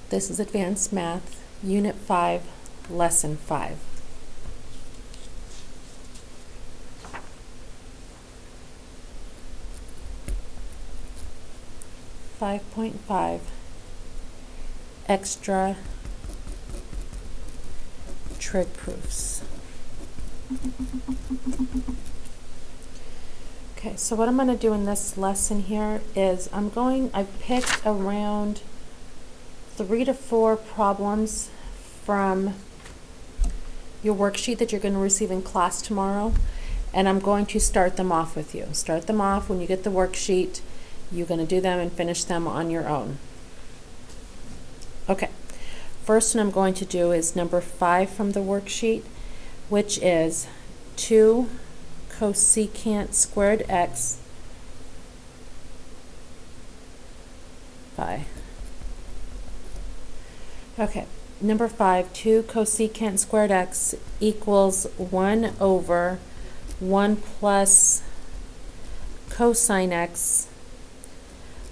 This is Advanced Math, Unit 5, Lesson 5. Extra trig proofs. Okay, so what I'm going to do in this lesson here is I've picked around 3 to 4 problems from your worksheet that you're going to receive in class tomorrow, and I'm going to start them off with you. Start them off when you get the worksheet. You're going to do them and finish them on your own. Okay, first one I'm going to do is number 5 from the worksheet, which is 2 cosecant squared x phi. Okay, number 5, 2 cosecant squared x equals 1 over 1 plus cosine x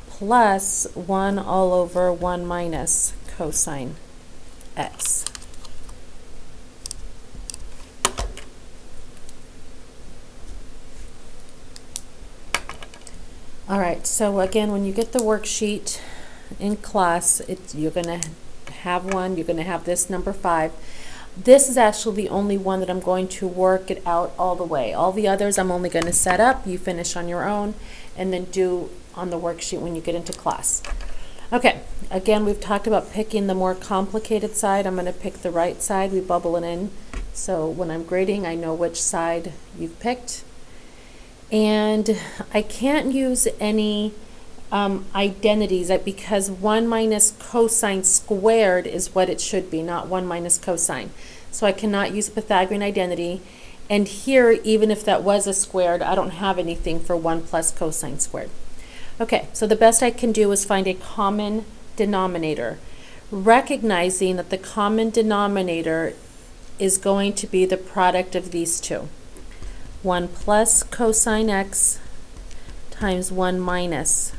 plus 1 all over 1 minus cosine x. All right, so again, when you get the worksheet in class, you're going to have one. You're going to have this number 5. This is actually the only one that I'm going to work it out all the way. All the others I'm only going to set up, you finish on your own, and then do on the worksheet when you get into class. Okay, again, we've talked about picking the more complicated side. I'm going to pick the right side. We bubble it in, so when I'm grading, I know which side you've picked. And I can't use any identities because 1 minus cosine squared is what it should be, not 1 minus cosine. So I cannot use a Pythagorean identity. And here, even if that was a squared, I don't have anything for 1 plus cosine squared. Okay, so the best I can do is find a common denominator, recognizing that the common denominator is going to be the product of these two. 1 plus cosine x times 1 minus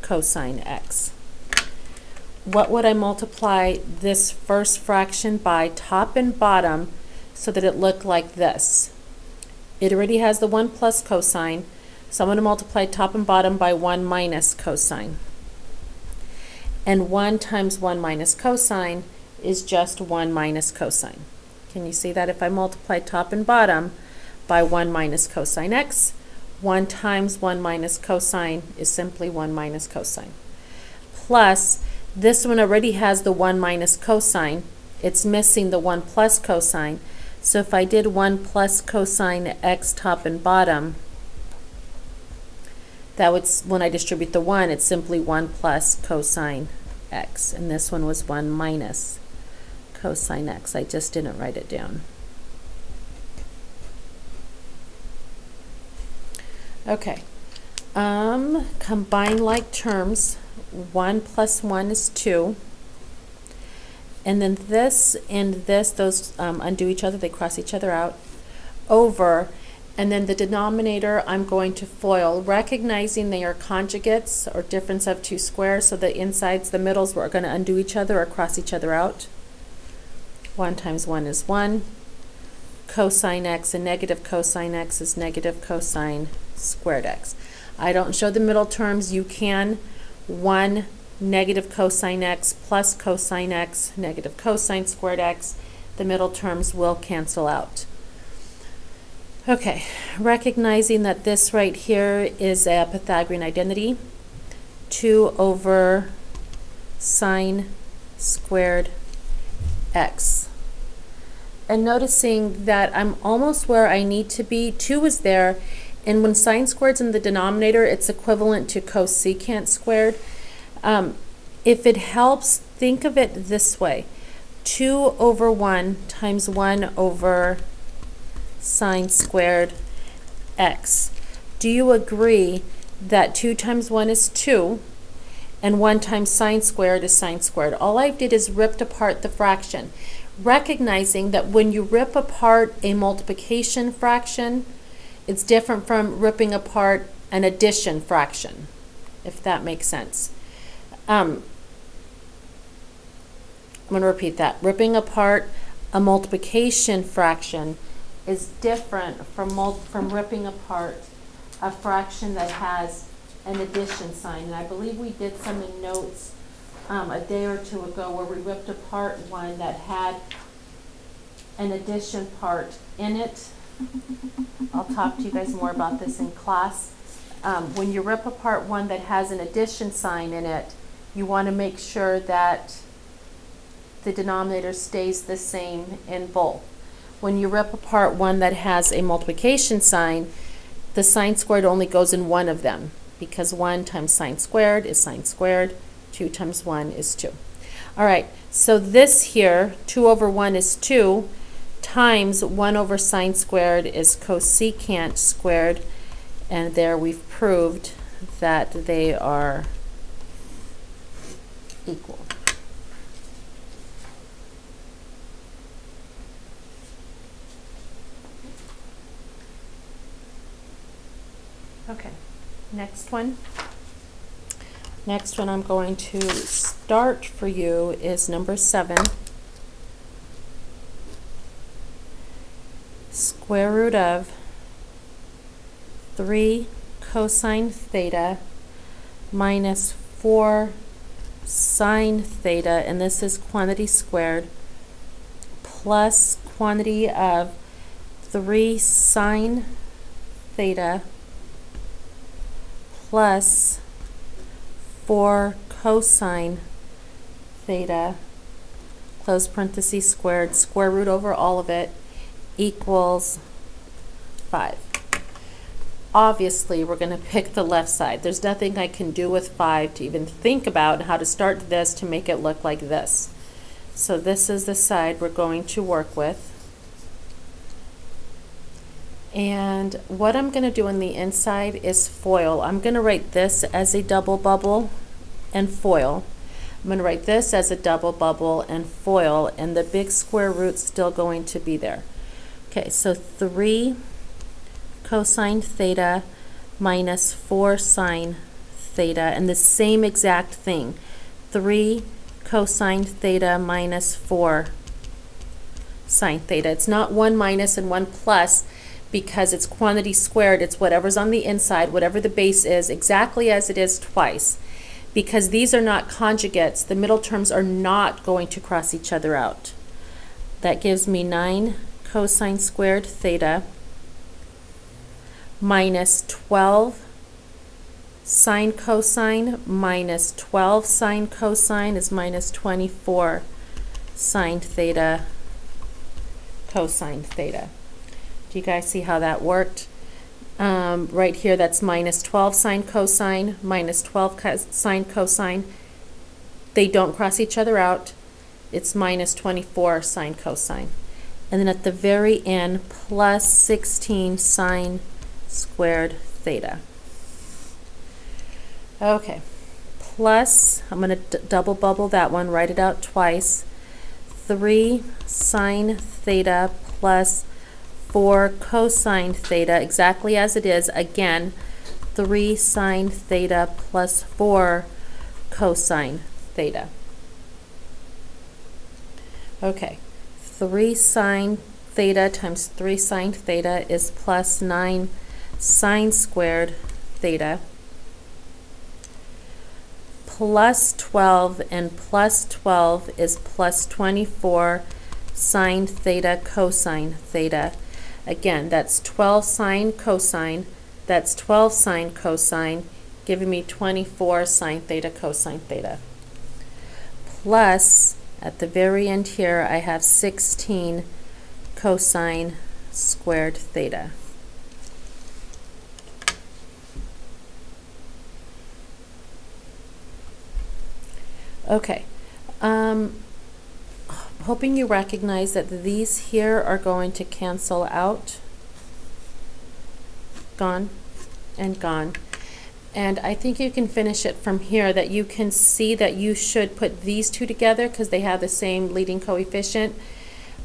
cosine x. What would I multiply this first fraction by, top and bottom, so that it looked like this? It already has the 1 plus cosine, so I'm going to multiply top and bottom by 1 minus cosine. And 1 times 1 minus cosine is just 1 minus cosine. Can you see that? If I multiply top and bottom by 1 minus cosine x, 1 times 1 minus cosine is simply 1 minus cosine. Plus, this one already has the 1 minus cosine. It's missing the 1 plus cosine. So if I did 1 plus cosine x top and bottom, that would, when I distribute the 1, it's simply 1 plus cosine x. And this one was 1 minus cosine x. I just didn't write it down. Okay, combine like terms. 1 plus 1 is 2. And then this and this, those undo each other, they cross each other out, over. And then the denominator I'm going to FOIL, recognizing they are conjugates or difference of two squares, so the insides, the middles, are going to undo each other or cross each other out. 1 times 1 is 1. Cosine x and negative cosine x is negative cosine squared x. I don't show the middle terms. You can. 1 negative cosine x plus cosine x, negative cosine squared x. The middle terms will cancel out. Okay, recognizing that this right here is a Pythagorean identity, 2 over sine squared x. And noticing that I'm almost where I need to be. 2 is there, and when sine squared's in the denominator, it's equivalent to cosecant squared. If it helps, think of it this way. 2 over 1 times 1 over sine squared x. Do you agree that 2 times 1 is 2, and 1 times sine squared is sine squared? All I did is ripped apart the fraction, recognizing that when you rip apart a multiplication fraction, it's different from ripping apart an addition fraction, if that makes sense. I'm going to repeat that. Ripping apart a multiplication fraction is different from ripping apart a fraction that has an addition sign. And I believe we did some in notes a day or two ago where we ripped apart one that had an addition part in it. I'll talk to you guys more about this in class. When you rip apart one that has an addition sign in it, you want to make sure that the denominator stays the same in both. When you rip apart one that has a multiplication sign, the sign squared only goes in one of them, because 1 times sine squared is sine squared, 2 times 1 is 2. All right, so this here, 2 over 1 is 2, times 1 over sine squared is cosecant squared, and there we've proved that they are equal. Okay, next one. Next one I'm going to start for you is number 7. Square root of 3 cosine theta minus 4 sine theta, and this is quantity squared, plus quantity of 3 sine theta plus 4 cosine theta, close parentheses squared, square root over all of it, equals 5. Obviously, we're going to pick the left side. There's nothing I can do with 5 to even think about how to start this to make it look like this. So this is the side we're going to work with. And what I'm going to do on the inside is FOIL. I'm going to write this as a double bubble and FOIL. I'm going to write this as a double bubble and FOIL, and the big square root's still going to be there. Okay, so 3 cosine theta minus 4 sine theta, and the same exact thing. 3 cosine theta minus 4 sine theta. It's not 1 minus and 1 plus, because it's quantity squared. It's whatever's on the inside, whatever the base is, exactly as it is twice. Because these are not conjugates, the middle terms are not going to cross each other out. That gives me 9 cosine squared theta minus 12 sine cosine minus 12 sine cosine is minus 24 sine theta cosine theta. Do you guys see how that worked? Right here, that's minus 12 sine cosine minus 12 sine cosine. They don't cross each other out. It's minus 24 sine cosine. And then at the very end, plus 16 sine squared theta. Okay, plus, I'm going to double bubble that one, write it out twice. 3 sine theta plus 4 cosine theta, exactly as it is. Again, 3 sine theta plus 4 cosine theta. Okay, 3 sine theta times 3 sine theta is plus 9 sine squared theta, plus 12, and plus 12 is plus 24 sine theta cosine theta. Again, that's 12 sine cosine, that's 12 sine cosine, giving me 24 sine theta cosine theta. Plus, at the very end here, I have 16 cosine squared theta. Okay. Hoping you recognize that these here are going to cancel out. Gone and gone. And I think you can finish it from here, that you can see that you should put these two together because they have the same leading coefficient.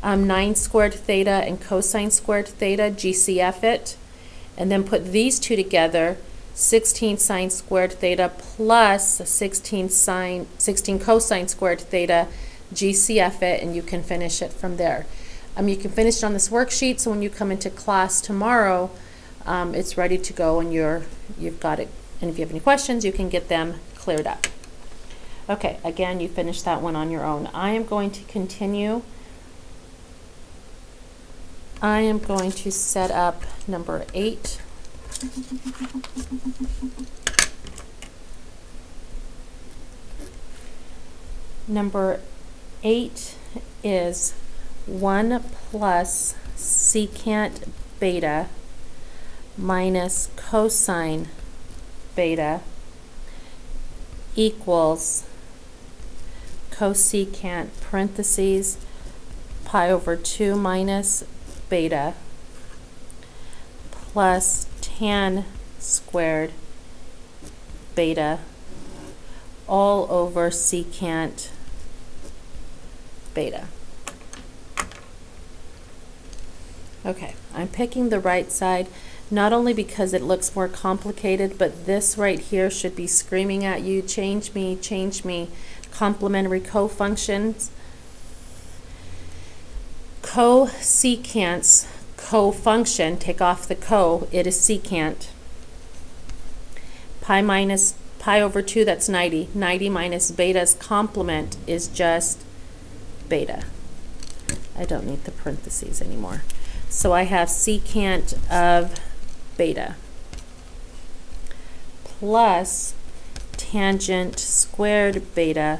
9 squared theta and cosine squared theta, GCF it. And then put these two together, 16 sine squared theta plus 16 cosine squared theta. GCF it, and you can finish it from there. You can finish it on this worksheet, so when you come into class tomorrow, it's ready to go, and you've got it. And if you have any questions, you can get them cleared up. Okay, again, you finish that one on your own. I am going to continue. I am going to set up number 8. Number 8 is 1 plus secant beta minus cosine beta equals cosecant parentheses pi over 2 minus beta plus tan squared beta all over secant beta. Okay, I'm picking the right side, not only because it looks more complicated, but this right here should be screaming at you, change me, complementary cofunctions. Cosecant's cofunction, take off the co, it is secant. Pi over 2, that's 90. 90 minus beta's complement is just beta. I don't need the parentheses anymore. So I have secant of beta plus tangent squared beta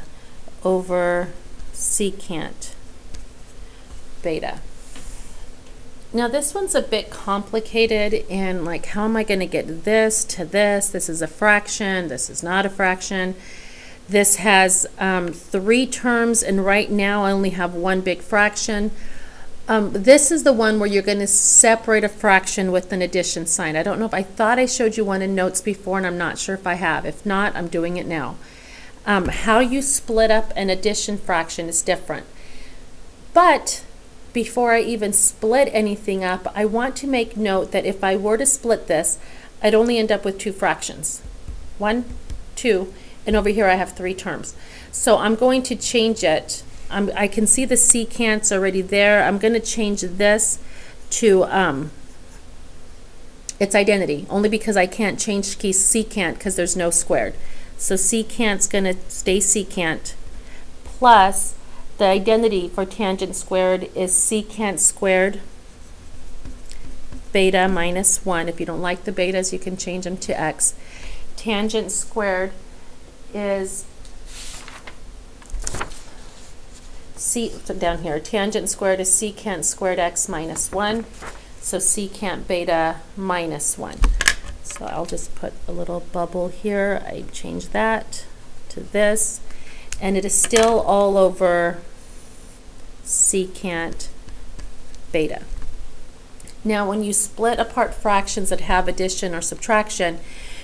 over secant beta. Now this one's a bit complicated, and like, how am I going to get this to this? This is a fraction, this is not a fraction. This has 3 terms, and right now I only have one big fraction. This is the one where you're going to separate a fraction with an addition sign. I don't know if I thought I showed you one in notes before, and I'm not sure if I have. If not, I'm doing it now. How you split up an addition fraction is different. But before I even split anything up, I want to make note that if I were to split this, I'd only end up with 2 fractions. 1, 2, and over here I have 3 terms. So I'm going to change it. I can see the secant's already there. I'm going to change this to its identity, only because I can't change secant because there's no squared. So secant's going to stay secant, plus the identity for tangent squared is secant squared beta minus 1. If you don't like the betas, you can change them to x. Tangent squared is down here, tangent squared is secant squared x minus 1, so secant beta minus 1. So I'll just put a little bubble here. I change that to this, and it is still all over secant beta. Now when you split apart fractions that have addition or subtraction,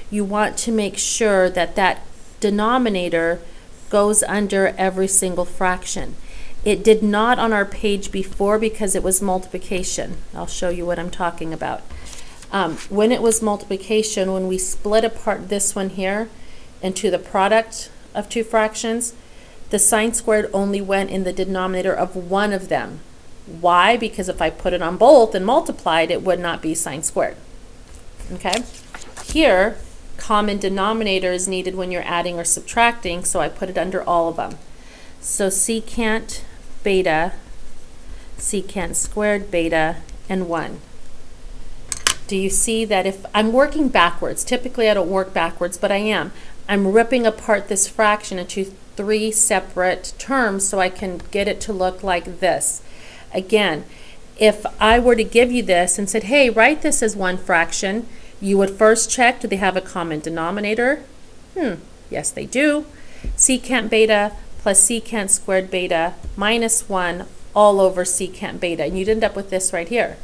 you want to make sure that that denominator goes under every single fraction. It did not on our page before because it was multiplication. I'll show you what I'm talking about. When it was multiplication, when we split apart this one here into the product of 2 fractions, the sign squared only went in the denominator of one of them. Why? Because if I put it on both and multiplied, it would not be sign squared. Okay? Here, common denominator is needed when you're adding or subtracting, so I put it under all of them. So secant beta, secant squared beta, and 1. Do you see that if I'm working backwards, typically I don't work backwards, but I am. I'm ripping apart this fraction into 3 separate terms so I can get it to look like this. Again, if I were to give you this and said, hey, write this as 1 fraction, you would first check, do they have a common denominator? Yes, they do. Secant beta plus secant squared beta minus 1 all over secant beta. And you'd end up with this right here.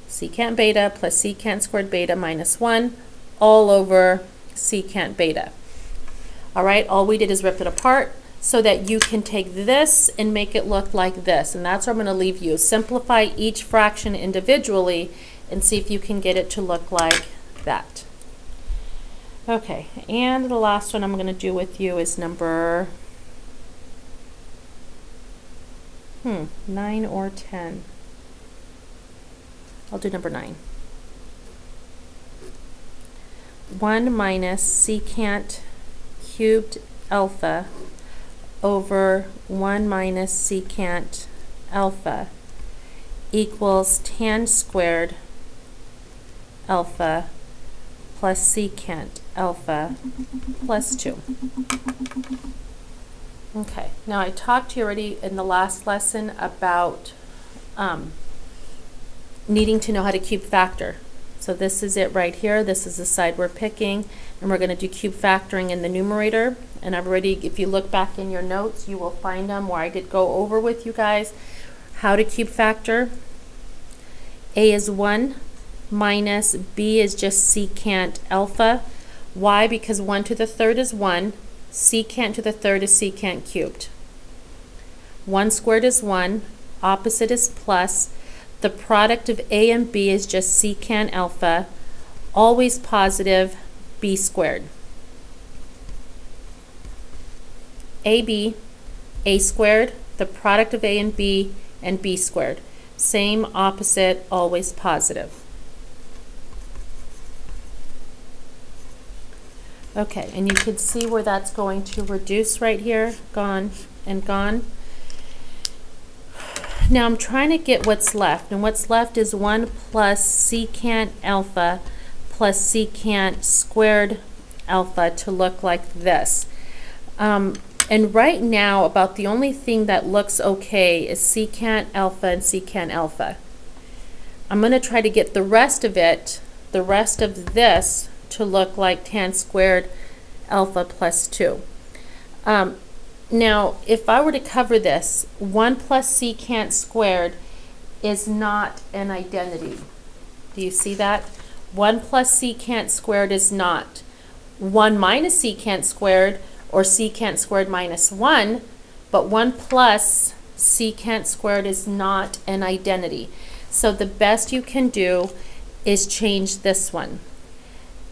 Secant beta plus secant squared beta minus 1 all over secant beta. All right, all we did is rip it apart so that you can take this and make it look like this. And that's where I'm going to leave you. Simplify each fraction individually and see if you can get it to look like that. Okay, and the last one I'm going to do with you is number 9 or 10. I'll do number 9. 1 minus secant cubed alpha over 1 minus secant alpha equals tan squared alpha plus secant alpha plus 2. Okay, now I talked to you already in the last lesson about needing to know how to cube factor. So this is it right here. This is the side we're picking, and we're going to do cube factoring in the numerator. And I've already, if you look back in your notes, you will find them where I did go over with you guys how to cube factor. A is 1 minus B is just secant alpha. Why? Because 1 to the third is 1. Secant to the third is secant cubed. 1 squared is 1. Opposite is plus. The product of A and B is just secant alpha. Always positive, B squared. AB, A squared, the product of A and B squared. Same, opposite, always positive. Okay, and you can see where that's going to reduce right here, gone and gone. Now I'm trying to get what's left, and what's left is 1 plus secant alpha plus secant squared alpha to look like this. And right now, about the only thing that looks okay is secant alpha and secant alpha. I'm going to try to get the rest of it, the rest of this, to look like tan squared alpha plus 2. Now, if I were to cover this, 1 plus secant squared is not an identity. Do you see that? 1 plus secant squared is not. 1 minus secant squared, or secant squared minus 1, but 1 plus secant squared is not an identity. So the best you can do is change this one.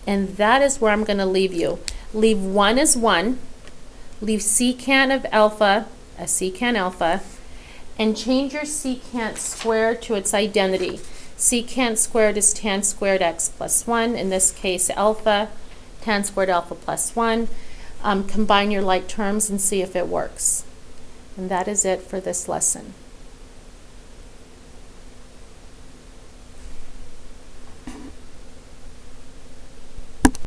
And that is where I'm going to leave you. Leave 1 as 1, leave secant of alpha as secant alpha, and change your secant squared to its identity. Secant squared is tan squared x plus 1, in this case alpha, tan squared alpha plus 1. Combine your like terms and see if it works. And that is it for this lesson.